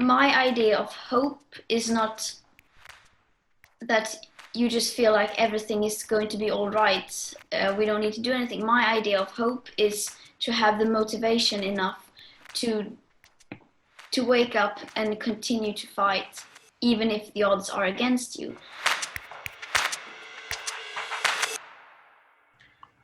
my idea of hope is not that you just feel like everything is going to be all right. We don't need to do anything. My idea of hope is to have the motivation enough to wake up and continue to fight, even if the odds are against you.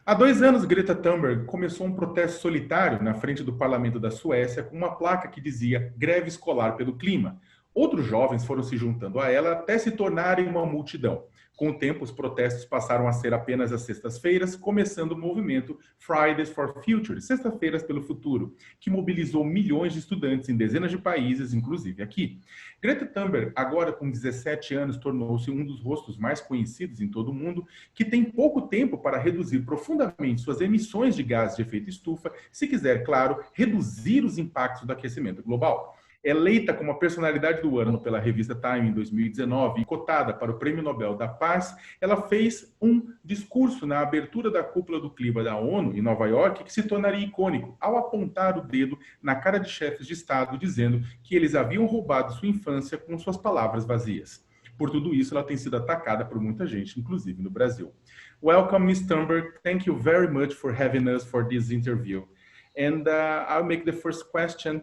Há 2 anos, Greta Thunberg começou um protesto solitário na frente do parlamento da Suécia com uma placa que dizia greve escolar pelo clima. Outros jovens foram se juntando a ela até se tornarem uma multidão. Com o tempo, os protestos passaram a ser apenas às sextas-feiras, começando o movimento Fridays for Future, Sextas-feiras pelo Futuro, que mobilizou milhões de estudantes em dezenas de países, inclusive aqui. Greta Thunberg, agora com 17 anos, tornou-se um dos rostos mais conhecidos em todo o mundo, que tem pouco tempo para reduzir profundamente suas emissões de gases de efeito estufa, se quiser, claro, reduzir os impactos do aquecimento global. Eleita como a personalidade do ano pela revista Time em 2019 e cotada para o Prêmio Nobel da Paz, ela fez um discurso na abertura da cúpula do clima da ONU em Nova York que se tornaria icônico ao apontar o dedo na cara de chefes de Estado dizendo que eles haviam roubado sua infância com suas palavras vazias. Por tudo isso, ela tem sido atacada por muita gente, inclusive no Brasil. Welcome, Ms. Thunberg. Thank you very much for having us for this interview. And I'll make the first question.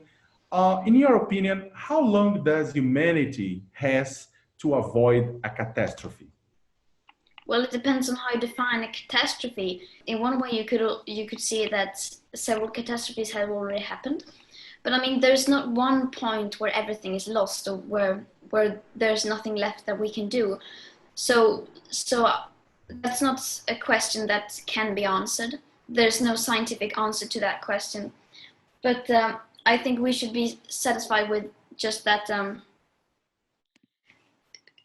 In your opinion, how long does humanity has to avoid a catastrophe? Well, it depends on how you define a catastrophe. In one way, you could see that several catastrophes have already happened, but I mean, there's not one point where everything is lost or where there's nothing left that we can do. So that's not a question that can be answered. There's no scientific answer to that question, but I think we should be satisfied with just that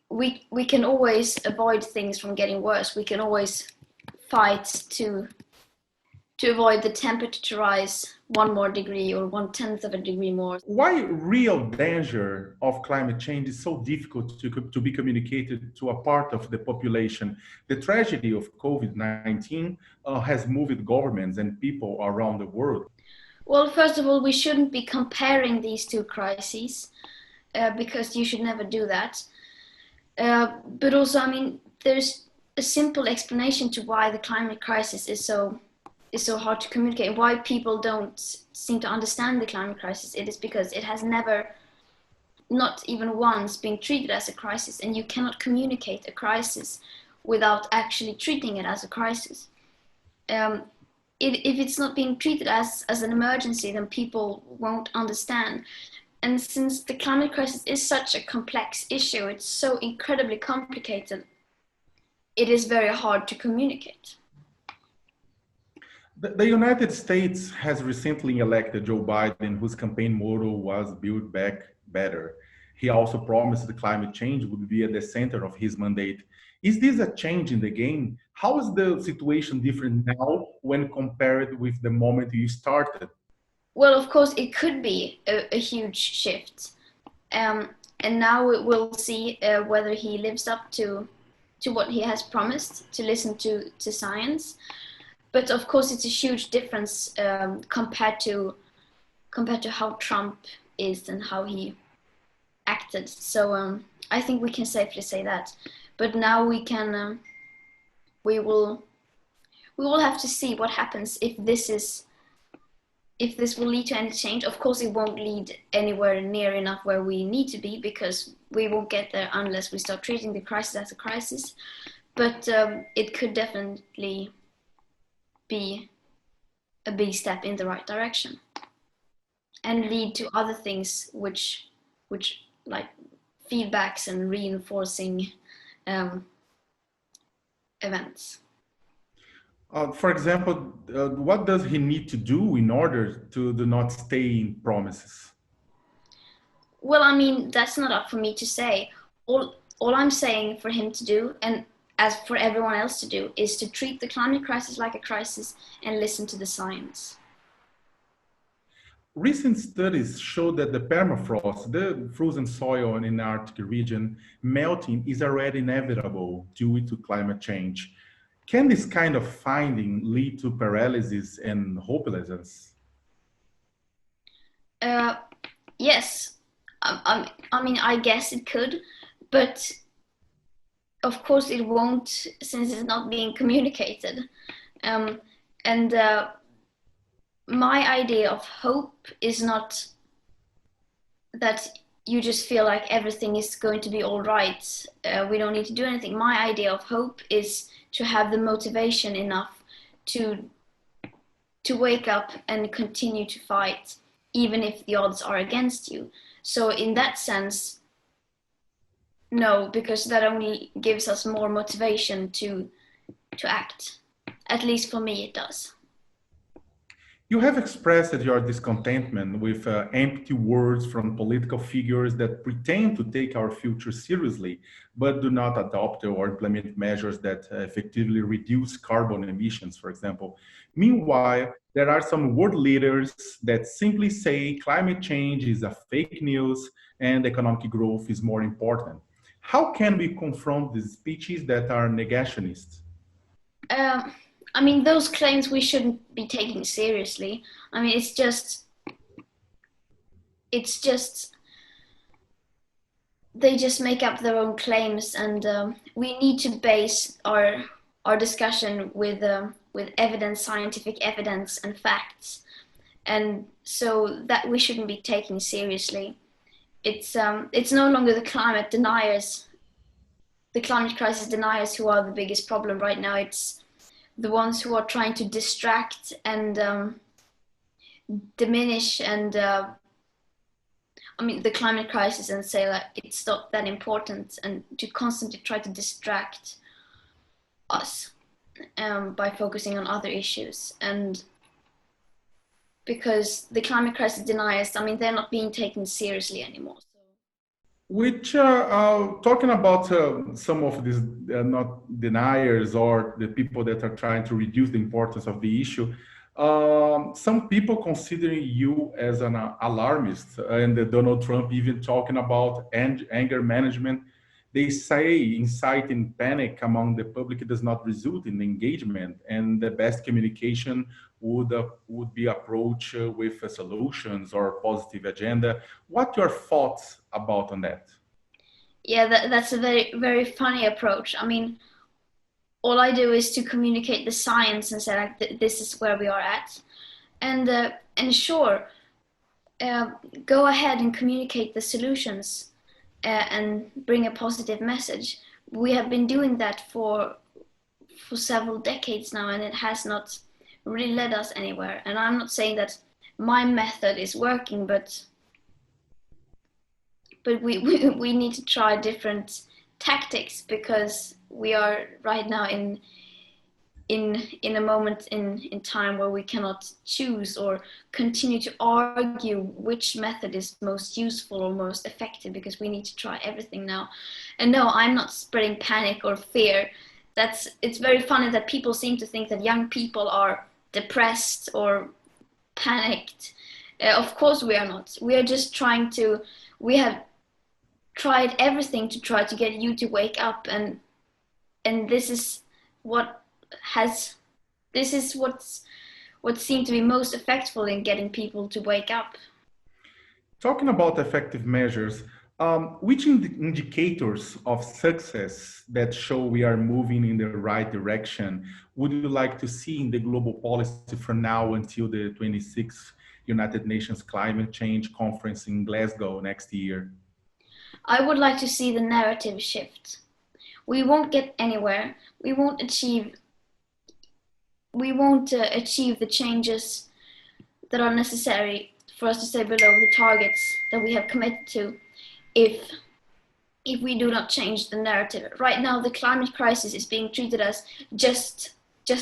we can always avoid things from getting worse. We can always fight to avoid the temperature to rise 1 more degree or 1/10 of a degree more. Why real danger of climate change is so difficult to be communicated to a part of the population? The tragedy of COVID-19 has moved governments and people around the world. Well, first of all, we shouldn't be comparing these two crises because you should never do that. But also, I mean, there's a simple explanation to why the climate crisis is so hard to communicate, why people don't seem to understand the climate crisis. It is because it has never, not even once, been treated as a crisis, and you cannot communicate a crisis without actually treating it as a crisis. If it's not being treated as an emergency, then people won't understand. And since the climate crisis is such a complex issue, it's so incredibly complicated, it is very hard to communicate. The United States has recently elected Joe Biden, whose campaign motto was Build Back Better. He also promised that climate change would be at the center of his mandate. Is this a change in the game? How is the situation different now when compared with the moment you started? Well, of course, it could be a huge shift. And now we'll see whether he lives up to what he has promised, to listen to science. But of course, it's a huge difference compared to how Trump is and how he acted. So I think we can safely say that. But now we will have to see what happens if this will lead to any change. Of course, it won't lead anywhere near enough where we need to be, because we won't get there unless we start treating the crisis as a crisis. But it could definitely be a big step in the right direction and lead to other things which like feedbacks and reinforcing events. For example, what does he need to do in order to do not stay in promises? Well, I mean, that's not up for me to say. All I'm saying for him to do, and as for everyone else to do, is to treat the climate crisis like a crisis and listen to the science. Recent studies show that the permafrost, the frozen soil in the Arctic region, melting is already inevitable due to climate change. Can this kind of finding lead to paralysis and hopelessness? Yes, I mean, I guess it could, but of course it won't, since it's not being communicated. Um, and my idea of hope is not that you just feel like everything is going to be all right. We don't need to do anything. My idea of hope is to have the motivation enough to wake up and continue to fight, even if the odds are against you. So in that sense, no, because that only gives us more motivation to act. At least for me, it does. You have expressed your discontentment with empty words from political figures that pretend to take our future seriously, but do not adopt or implement measures that effectively reduce carbon emissions, for example. Meanwhile, there are some world leaders that simply say climate change is a fake news and economic growth is more important. How can we confront these speeches that are negationists? Um, I mean, those claims we shouldn't be taking seriously. I mean, it's just they just make up their own claims, and we need to base our discussion with evidence, scientific evidence, and facts, and so that we shouldn't be taking seriously. It's no longer the climate crisis deniers who are the biggest problem right now. It's the ones who are trying to distract and diminish and I mean the climate crisis and say that it's not that important, and to constantly try to distract us by focusing on other issues. And because the climate crisis deniers, I mean, they're not being taken seriously anymore. Which, talking about some of these not deniers or the people that are trying to reduce the importance of the issue, some people considering you as an alarmist, and Donald Trump even talking about anger management. They say inciting panic among the public does not result in engagement, and the best communication would be approach with solutions or positive agenda. What your thoughts about on that? Yeah, that's a very, very funny approach. I mean, all I do is to communicate the science and say like this is where we are at, and sure, go ahead and communicate the solutions and bring a positive message. We have been doing that for several decades now, and it has not really led us anywhere. And I'm not saying that my method is working, but we need to try different tactics, because we are right now in a moment in time where we cannot choose or continue to argue which method is most useful or most effective, because we need to try everything now. And no, I'm not spreading panic or fear. It's very funny that people seem to think that young people are depressed or panicked. Of course we are not. We are just we have tried everything to try to get you to wake up, and this is what seemed to be most effective in getting people to wake up. Talking about effective measures, which indicators of success that show we are moving in the right direction would you like to see in the global policy from now until the 26th United Nations Climate Change Conference in Glasgow next year? I would like to see the narrative shift. We won't get anywhere. We won't achieve the changes that are necessary for us to stay below the targets that we have committed to if we do not change the narrative. Right now, the climate crisis is being treated as just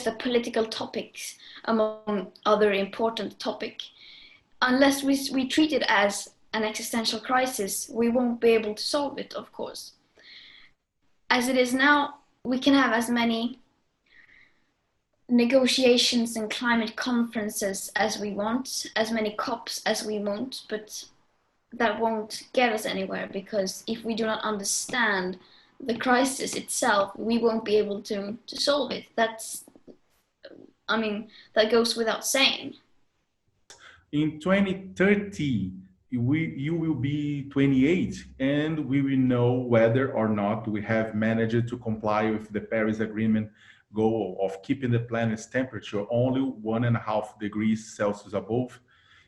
a political topic among other important topics. Unless we treat it as an existential crisis, we won't be able to solve it, of course. As it is now, we can have as many negotiations and climate conferences as we want, as many COPs as we want, but that won't get us anywhere, because if we do not understand the crisis itself, we won't be able to solve it. That goes without saying. In 2030, you will be 28 and we will know whether or not we have managed to comply with the Paris Agreement goal of keeping the planet's temperature only 1.5 degrees Celsius above.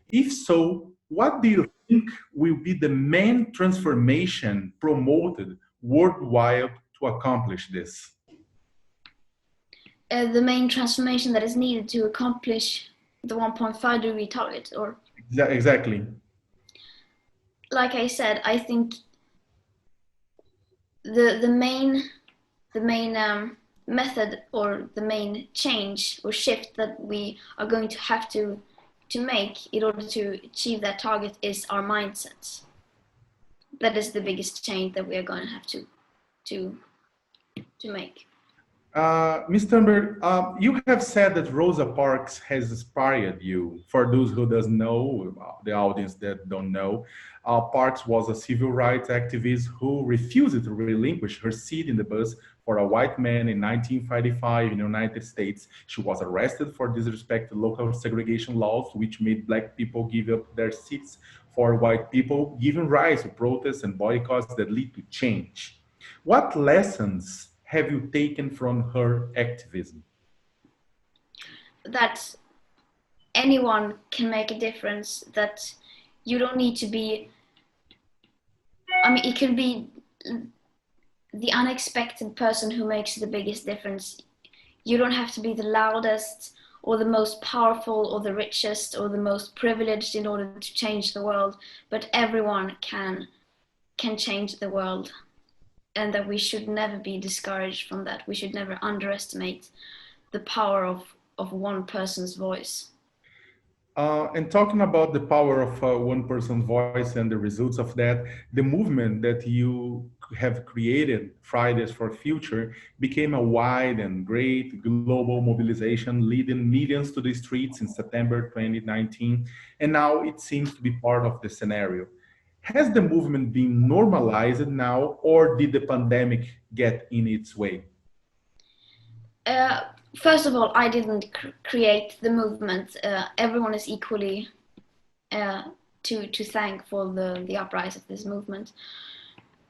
If so, what do you think will be the main transformation promoted worldwide to accomplish this? The main transformation that is needed to accomplish the 1.5 degree target, or Exactly. like I said, I think the main method or the main change or shift that we are going to have to make in order to achieve that target is our mindsets. That is the biggest change that we are going to have to make. Ms. Thunberg, you have said that Rosa Parks has inspired you. For those who doesn't know, the audience that don't know, Parks was a civil rights activist who refused to relinquish her seat in the bus for a white man in 1955 in the United States. She was arrested for disrespecting local segregation laws, which made black people give up their seats for white people, giving rise to protests and boycotts that lead to change. What lessons have you taken from her activism? That anyone can make a difference, that you don't need to be, I mean, it can be the unexpected person who makes the biggest difference. You don't have to be the loudest or the most powerful or the richest or the most privileged in order to change the world, but everyone can change the world, and that we should never be discouraged from that. We should never underestimate the power of one person's voice. And talking about the power of one person's voice and the results of that, the movement that you have created, Fridays for Future, became a wide and great global mobilization, leading millions to the streets in September 2019. And now it seems to be part of the scenario. Has the movement been normalized now, or did the pandemic get in its way? Uh, First of all, I didn't create the movement. Everyone is equally to thank for the uprise of this movement.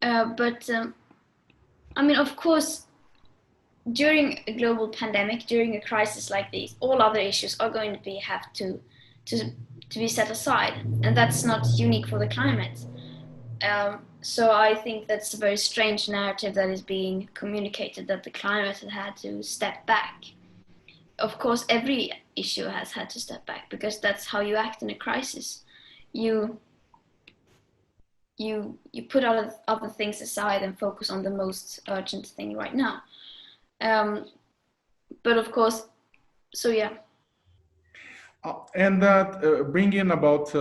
But I mean, of course, during a global pandemic, during a crisis like this, all other issues are going to have to be set aside, and that's not unique for the climate. So I think that's a very strange narrative that is being communicated, that the climate has had to step back. Of course, every issue has had to step back, because that's how you act in a crisis. You put other things aside and focus on the most urgent thing right now. But of course, so yeah. And that bringing about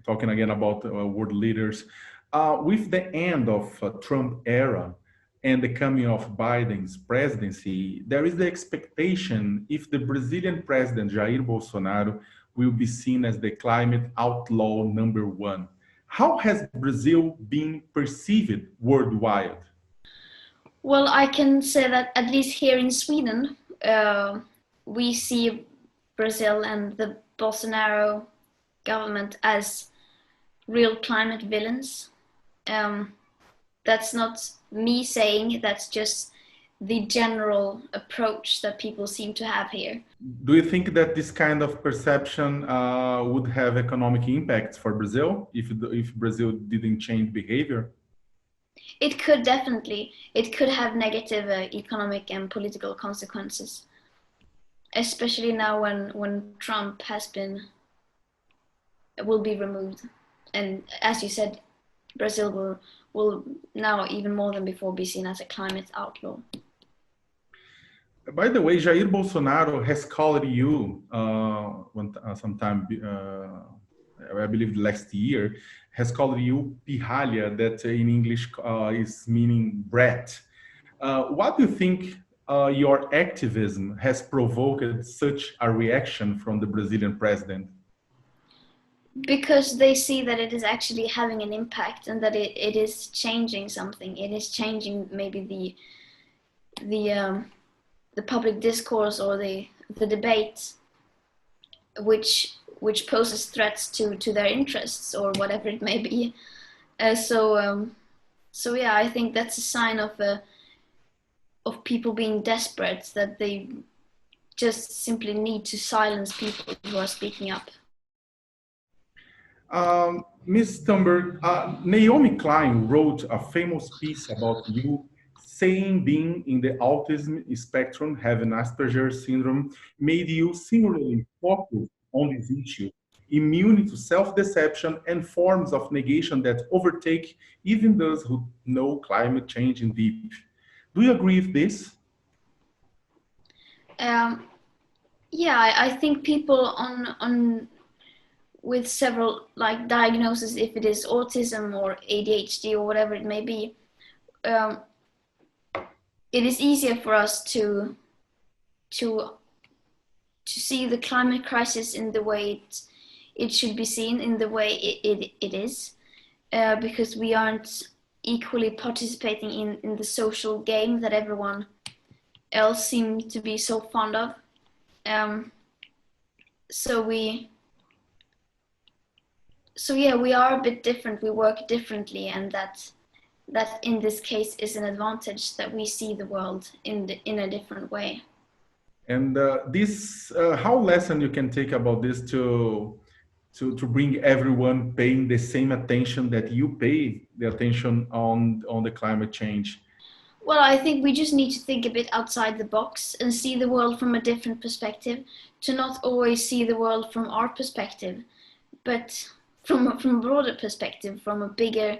talking again about world leaders, with the end of Trump era and the coming of Biden's presidency, there is the expectation if the Brazilian president Jair Bolsonaro will be seen as the climate outlaw number one. How has Brazil been perceived worldwide? Well, I can say that at least here in Sweden, we see Brazil and the Bolsonaro government as real climate villains. That's not me saying, that's just the general approach that people seem to have here. Do you think that this kind of perception would have economic impacts for Brazil if Brazil didn't change behavior? It could definitely. It could have negative economic and political consequences, especially now when Trump will be removed, and as you said, Brazil will now even more than before be seen as a climate outlaw. By the way, Jair Bolsonaro has called you sometime, I believe last year, has called you pirralha, that in English is meaning brat. What do you think your activism has provoked such a reaction from the Brazilian president? Because they see that it is actually having an impact, and that it is changing something. It is changing maybe the public discourse or the debate, which which poses threats to their interests or whatever it may be. So yeah, I think that's a sign of people being desperate, that they just simply need to silence people who are speaking up. Ms. Thunberg, Naomi Klein wrote a famous piece about you, saying being in the autism spectrum, having Asperger's syndrome, made you singularly focused on this issue, immune to self-deception and forms of negation that overtake even those who know climate change in deep. Do you agree with this? Yeah, I think people on with several like diagnoses, if it is autism or ADHD or whatever it may be, it is easier for us to see the climate crisis in the way it should be seen, in the way it is, because we aren't equally participating in the social game that everyone else seems to be so fond of. So yeah, we are a bit different, we work differently, and that in this case is an advantage, that we see the world in a different way. And how lesson you can take about this to bring everyone paying the same attention that you pay the attention on the climate change? Well, I think we just need to think a bit outside the box and see the world from a different perspective, to not always see the world from our perspective, but from a broader perspective, from a bigger,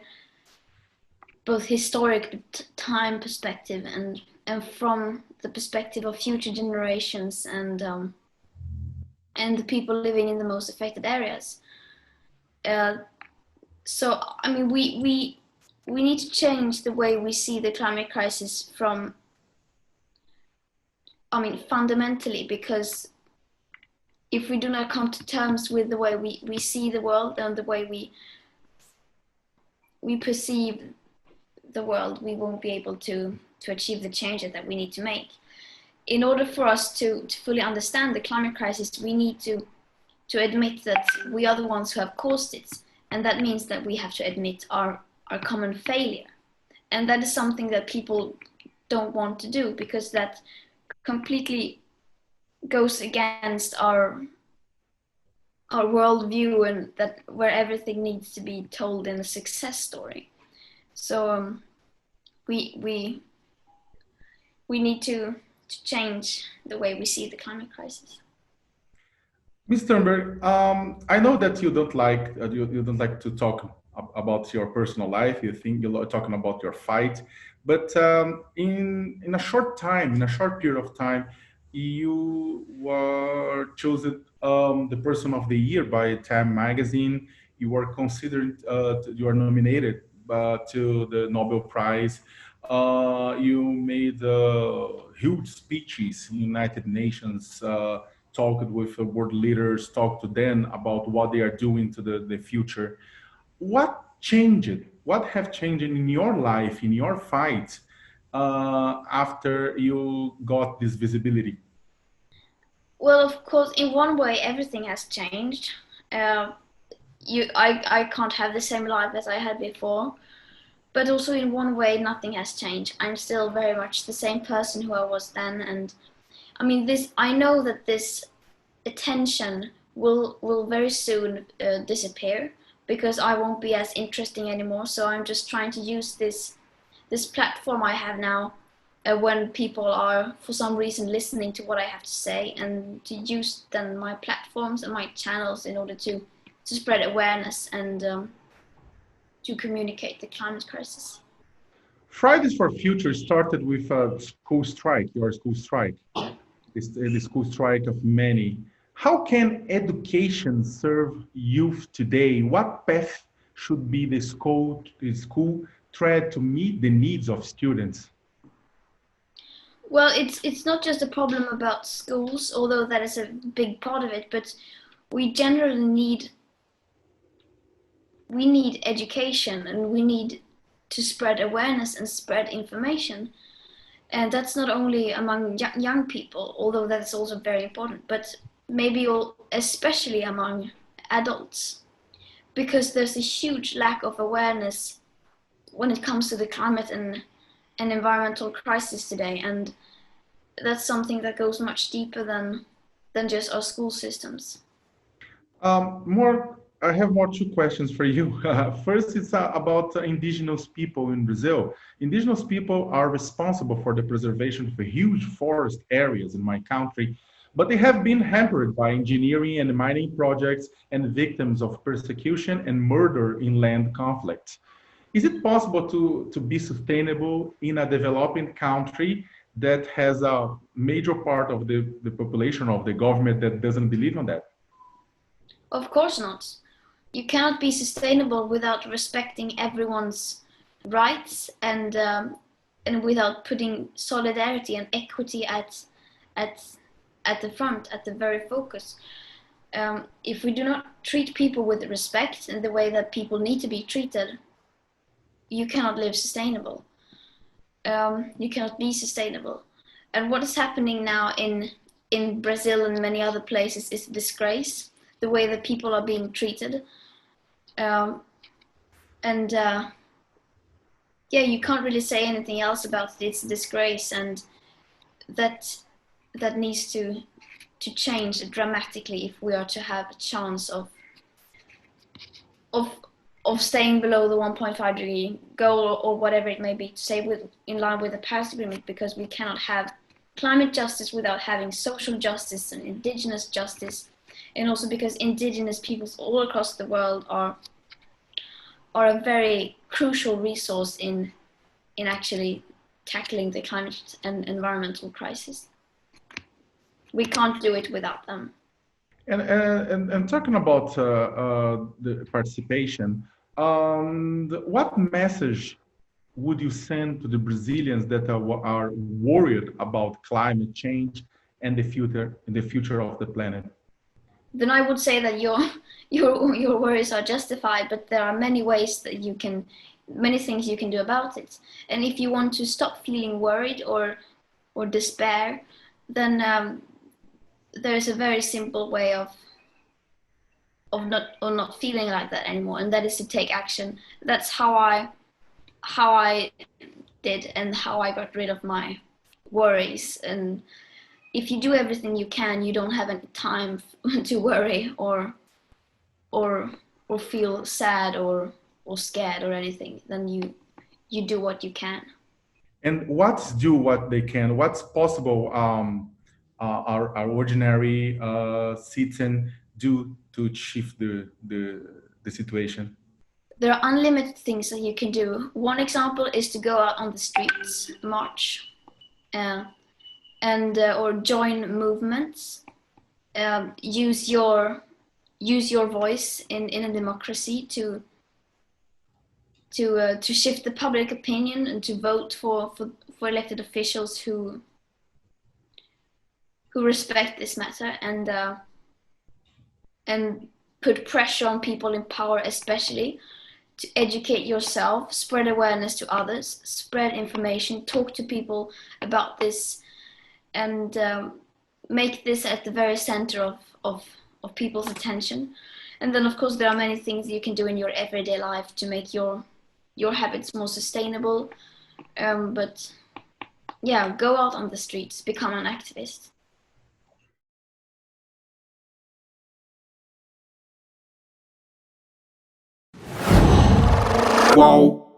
both historic time perspective and from the perspective of future generations and the people living in the most affected areas. So I mean, we need to change the way we see the climate crisis from, I mean, fundamentally, because if we do not come to terms with the way we see the world and the way we perceive the world, we won't be able to achieve the changes that we need to make. In order for us to fully understand the climate crisis, we need to admit that we are the ones who have caused it. And that means that we have to admit our common failure. And that is something that people don't want to do, because that completely goes against our worldview, and that where everything needs to be told in a success story. So we need to change the way we see the climate crisis. Ms. Sternberg, I know that you don't like to talk about your personal life. You think you're talking about your fight, but in a short period of time, you were chosen the Person of the Year by Time Magazine. You were considered, you are nominated to the Nobel Prize. You made huge speeches in United Nations. Talked with world leaders, talked to them about what they are doing to the future. What changed? What have changed in your life, in your fight, after you got this visibility? Well, of course, in one way, everything has changed. I can't have the same life as I had before, but also in one way, nothing has changed. I'm still very much the same person who I was then, and I mean, I know that this attention will very soon disappear, because I won't be as interesting anymore. So I'm just trying to use this platform I have now, when people are for some reason listening to what I have to say, and to use then my platforms and my channels in order to spread awareness and to communicate the climate crisis. Fridays for Future started with a school strike, your school strike, the school strike of many. How can education serve youth today? What path should be the school tread to meet the needs of students? Well, it's not just a problem about schools, although that is a big part of it, but we generally need education, and we need to spread awareness and spread information. And that's not only among young people, although that's also very important, but maybe especially among adults, because there's a huge lack of awareness when it comes to the climate and environmental crisis today, and that's something that goes much deeper than just our school systems. I have more two questions for you. First, it's about indigenous people in Brazil. Indigenous people are responsible for the preservation of huge forest areas in my country, but they have been hampered by engineering and mining projects and victims of persecution and murder in land conflicts. Is it possible to be sustainable in a developing country that has a major part of the population of the government that doesn't believe in that? Of course not. You cannot be sustainable without respecting everyone's rights and without putting solidarity and equity at the front, at the very focus. If we do not treat people with respect in the way that people need to be treated, you cannot live sustainable. You cannot be sustainable. And what is happening now in Brazil and many other places is a disgrace, the way that people are being treated. Yeah, you can't really say anything else about it. It's a disgrace, and that needs to change dramatically if we are to have a chance of staying below the 1.5 degree goal, or whatever it may be, to stay in line with the Paris Agreement, because we cannot have climate justice without having social justice and indigenous justice, and also because indigenous peoples all across the world are a very crucial resource in actually tackling the climate and environmental crisis. We can't do it without them. And talking about the participation, what message would you send to the Brazilians that are worried about climate change and the future of the planet? Then I would say that your worries are justified, but there are many ways that many things you can do about it. And if you want to stop feeling worried or despair, then there is a very simple way of not feeling like that anymore, and that is to take action. That's how I did, and how I got rid of my worries. And if you do everything you can, you don't have any time to worry or feel sad or scared or anything. Then you do what you can. And what's do what they can? What's possible? Our ordinary citizen do to shift the situation? There are unlimited things that you can do. One example is to go out on the streets, march, and or join movements. Use your voice in a democracy to shift the public opinion, and to vote for elected officials who respect this matter, and put pressure on people in power, especially to educate yourself, spread awareness to others, spread information, talk to people about this, and make this at the very center of people's attention. And then, of course, there are many things you can do in your everyday life to make your habits more sustainable. But yeah, go out on the streets, become an activist. Wow.